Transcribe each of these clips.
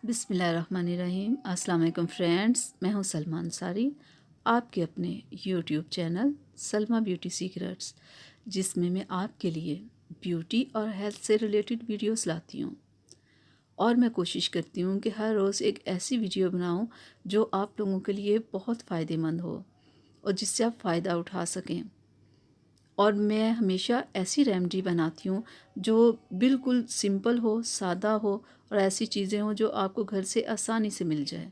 बिस्मिल्लाहिर्रहमानिर्रहीम। अस्सलाम वालेकुम फ्रेंड्स, मैं हूं सलमा अंसारी, आपके अपने YouTube channel Salma beauty secrets, जिसमें मैं आपके लिए ब्यूटी और हेल्थ से रिलेटेड वीडियोस लाती हूं। और मैं कोशिश करती हूं कि हर रोज़ एक ऐसी वीडियो बनाऊं जो आप लोगों के लिए बहुत फ़ायदेमंद हो और जिससे आप फ़ायदा उठा सकें। और मैं हमेशा ऐसी रेमेडी बनाती हूँ जो बिल्कुल सिंपल हो, सादा हो और ऐसी चीज़ें हों जो आपको घर से आसानी से मिल जाए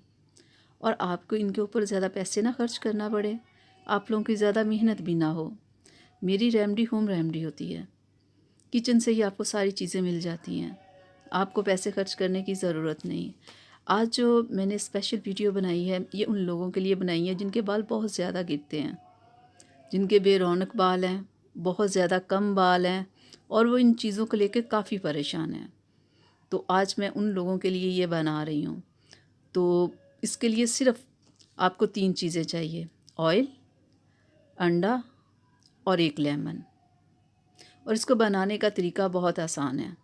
और आपको इनके ऊपर ज़्यादा पैसे ना खर्च करना पड़े, आप लोगों की ज़्यादा मेहनत भी ना हो। मेरी रेमेडी होम रेमेडी होती है, किचन से ही आपको सारी चीज़ें मिल जाती हैं, आपको पैसे खर्च करने की ज़रूरत नहीं। आज जो मैंने स्पेशल वीडियो बनाई है ये उन लोगों के लिए बनाई है जिनके बाल बहुत ज़्यादा गिरते हैं, जिनके बेरौनक बाल हैं, बहुत ज़्यादा कम बाल हैं और वो इन चीज़ों को लेकर काफ़ी परेशान हैं। तो आज मैं उन लोगों के लिए ये बना रही हूँ। तो इसके लिए सिर्फ आपको 3 चीज़ें चाहिए: ऑयल, अंडा और 1 लेमन। और इसको बनाने का तरीका बहुत आसान है।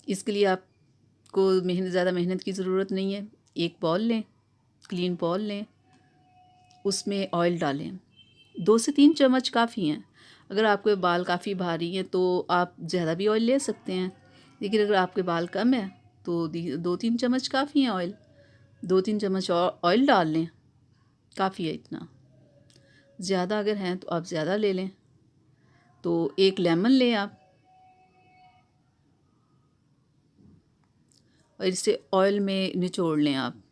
इसके लिए आपको ज़्यादा मेहनत की ज़रूरत नहीं है। एक बाउल लें, क्लीन बाउल लें, उसमें ऑयल डालें। 2 से 3 चम्मच काफ़ी हैं। अगर आपके बाल काफ़ी भारी हैं तो आप ज़्यादा भी ऑयल ले सकते हैं, लेकिन अगर आपके बाल कम है तो 2-3 चम्मच काफ़ी हैं ऑयल। 2-3 चम्मच और ऑयल डाल लें, काफ़ी है इतना। ज़्यादा अगर हैं तो आप ज़्यादा ले लें। तो 1 लेमन लें आप और इसे ऑयल में निचोड़ लें आप।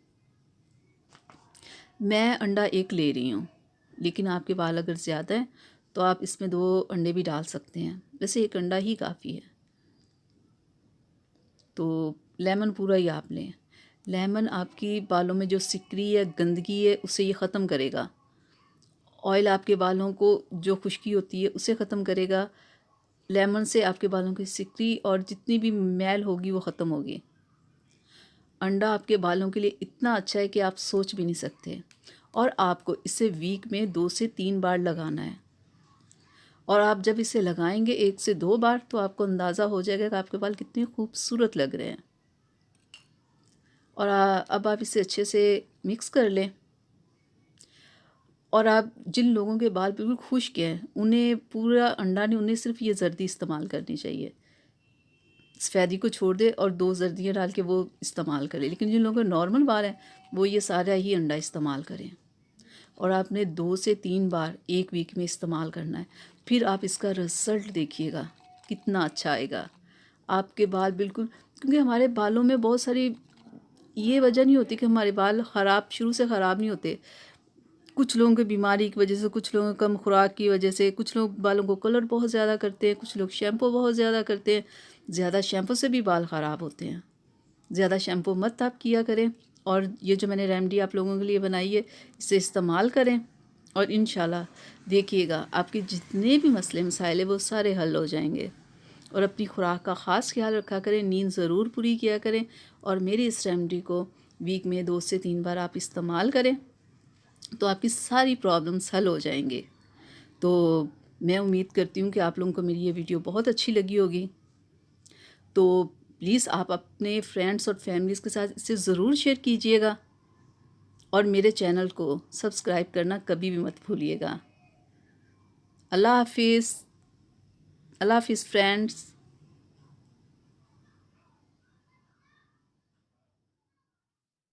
मैं अंडा 1 ले रही हूँ, लेकिन आपके बाल अगर ज़्यादा हैं तो आप इसमें 2 अंडे भी डाल सकते हैं। वैसे 1 अंडा ही काफ़ी है। तो लेमन पूरा ही आप लें। लेमन आपकी बालों में जो सिकरी या गंदगी है उसे ये ख़त्म करेगा। ऑयल आपके बालों को जो खुश्की होती है उसे ख़त्म करेगा। लेमन से आपके बालों की सिकरी और जितनी भी मैल होगी वो ख़त्म होगी। अंडा आपके बालों के लिए इतना अच्छा है कि आप सोच भी नहीं सकते। और आपको इसे वीक में 2 से 3 बार लगाना है। और आप जब इसे लगाएंगे 1 से 2 बार तो आपको अंदाज़ा हो जाएगा कि आपके बाल कितने खूबसूरत लग रहे हैं। और अब आप इसे अच्छे से मिक्स कर लें। और आप जिन लोगों के बाल बिल्कुल खुश्क हैं उन्हें पूरा अंडा नहीं, उन्हें सिर्फ ये जर्दी इस्तेमाल करनी चाहिए। सफ़ेदी को छोड़ दे और 2 जर्दियाँ डाल के वो इस्तेमाल करें। लेकिन जिन लोगों के नॉर्मल बाल हैं वो ये सारा ही अंडा इस्तेमाल करें। और आपने 2 से 3 बार 1 वीक में इस्तेमाल करना है। फिर आप इसका रिज़ल्ट देखिएगा कितना अच्छा आएगा। आपके बाल बिल्कुल, क्योंकि हमारे बालों में बहुत सारी ये वजह नहीं होती कि हमारे बाल ख़राब शुरू से ख़राब नहीं होते। कुछ लोगों की बीमारी की वजह से, कुछ लोगों की कम खुराक की वजह से, कुछ लोग बालों को कलर बहुत ज़्यादा करते हैं, कुछ लोग शैम्पू बहुत ज़्यादा करते हैं। ज़्यादा शैम्पू से भी बाल ख़राब होते हैं। ज़्यादा शैम्पू मत आप किया करें। और ये जो मैंने रेमेडी आप लोगों के लिए बनाई है इसे इस्तेमाल करें और इंशाल्लाह देखिएगा आपके जितने भी मसले मसाइल हैं वो सारे हल हो जाएंगे। और अपनी खुराक का ख़ास ख्याल रखा करें, नींद ज़रूर पूरी किया करें। और मेरी इस रेमेडी को वीक में 2 से 3 बार आप इस्तेमाल करें तो आपकी सारी प्रॉब्लम्स हल हो जाएंगे। तो मैं उम्मीद करती हूँ कि आप लोगों को मेरी ये वीडियो बहुत अच्छी लगी होगी। तो प्लीज़ आप अपने फ्रेंड्स और फैमिलीज़ के साथ इसे ज़रूर शेयर कीजिएगा और मेरे चैनल को सब्सक्राइब करना कभी भी मत भूलिएगा। अल्लाह हाफिज़। अल्लाह हाफिज़ फ्रेंड्स।